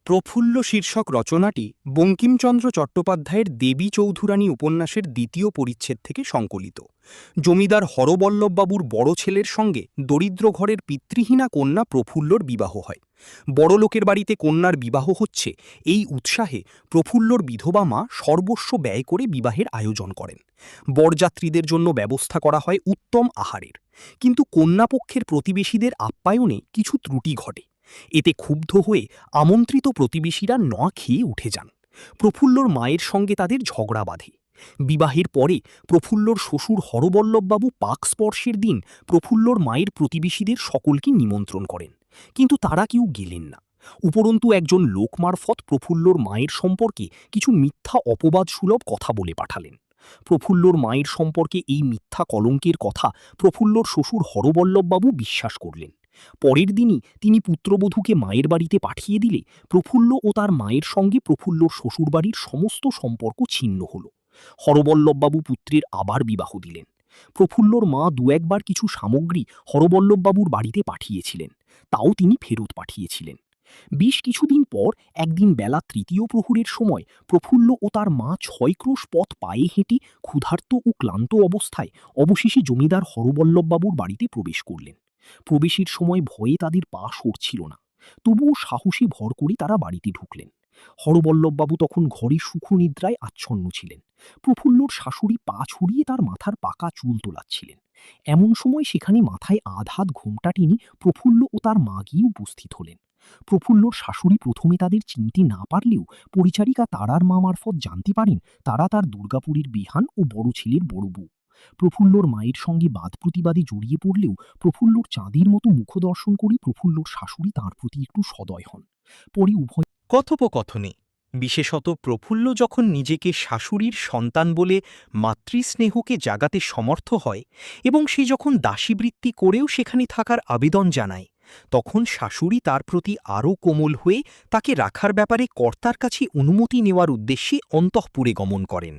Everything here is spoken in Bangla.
প্রফুল্ল শীর্ষক রচনাটি বঙ্কিমচন্দ্র চট্টোপাধ্যায়ের দেবী চৌধুরানী উপন্যাসের দ্বিতীয় পরিচ্ছেদ থেকে সংকলিত। জমিদার হরবল্লভবাবুর বড় ছেলের সঙ্গে দরিদ্র ঘরের পিতৃহীনা কন্যা প্রফুল্লর বিবাহ হয়। বড়লোকের বাড়িতে কন্যার বিবাহ হচ্ছে, এই উৎসাহে প্রফুল্লর বিধবা মা সর্বস্ব ব্যয় করে বিবাহের আয়োজন করেন। বরযাত্রীদের জন্য ব্যবস্থা করা হয় উত্তম আহারের, কিন্তু কন্যাপক্ষের প্রতিবেশীদের আপ্যায়নে কিছু ত্রুটি ঘটে। এতে ক্ষুব্ধ হয়ে আমন্ত্রিত প্রতিবেশীরা না খেয়ে উঠে যান। প্রফুল্লর মায়ের সঙ্গে তাদের ঝগড়া বাঁধে। বিবাহের পরে প্রফুল্লর শ্বশুর হরবল্লভবাবু পাকস্পর্শের দিন প্রফুল্লর মায়ের প্রতিবেশীদের সকলকে নিমন্ত্রণ করেন, কিন্তু তারা কেউ গেলেন না। উপরন্তু একজন লোক মারফত প্রফুল্লর মায়ের সম্পর্কে কিছু মিথ্যা অপবাদ সুলভ কথা বলে পাঠালেন। প্রফুল্লর মায়ের সম্পর্কে এই মিথ্যা কলঙ্কের কথা প্রফুল্লর শ্বশুর হরবল্লভবাবু বিশ্বাস করলেন। পরের দিনই তিনি পুত্রবধূকে মায়ের বাড়িতে পাঠিয়ে দিলে প্রফুল্ল ও তার মায়ের সঙ্গে প্রফুল্লর শ্বশুরবাড়ির সমস্ত সম্পর্ক ছিন্ন হল। হরবল্লভবাবু পুত্রের আবার বিবাহ দিলেন। প্রফুল্লর মা দু একবার কিছু সামগ্রী হরবল্লভবাবুর বাড়িতে পাঠিয়েছিলেন, তাও তিনি ফেরত পাঠিয়েছিলেন। বেশ কিছুদিন পর একদিন বেলা তৃতীয় প্রহরের সময় প্রফুল্ল ও তার মা ৬ ক্রোশ পথ পায়ে হেঁটে ক্ষুধার্ত ও ক্লান্ত অবস্থায় অবশেষে জমিদার হরবল্লভবাবুর বাড়িতে প্রবেশ করলেন। প্রবেশের সময় ভয়ে তাদের পা সরছিল না, তবুও সাহসে ভর করে তারা বাড়িতে ঢুকলেন। হরবল্লভবাবু তখন ঘরে সুখনিদ্রায় আচ্ছন্ন ছিলেন। প্রফুল্লর শাশুড়ি পা ছড়িয়ে তার মাথার পাকা চুল তোলাচ্ছিলেন। এমন সময় সেখানে মাথায় আধ ঘোমটা টেনে প্রফুল্ল ও তার মা গিয়ে উপস্থিত হলেন। প্রফুল্লর শাশুড়ি প্রথমে তাদের চিনতে না পারলেও পরিচারিকা তারার মা মারফত জানতে পারেন তারা তার দুর্গাপুরের বিহান ও বড় ছেলের বড় বউ। প্রফুল্লর মায়ের সঙ্গে বাদ প্রতিবাদে জড়িয়ে পড়লেও প্রফুল্লর চাঁদের মতো মুখ দর্শন করে প্রফুল্লর শাশুড়ি তাঁর প্রতি একটু সদয় হন। পরে উভয় কথোপকথনে বিশেষত প্রফুল্ল যখন নিজেকে শাশুড়ির সন্তান বলে মাতৃস্নেহকে জাগাতে সমর্থ হয় এবং সে যখন দাসীবৃত্তি করেও সেখানে থাকার আবেদন জানায়, তখন শাশুড়ি তার প্রতি আরও কোমল হয়ে তাকে রাখার ব্যাপারে কর্তার কাছে অনুমতি নেওয়ার উদ্দেশ্যে অন্তঃপুরে গমন করেন।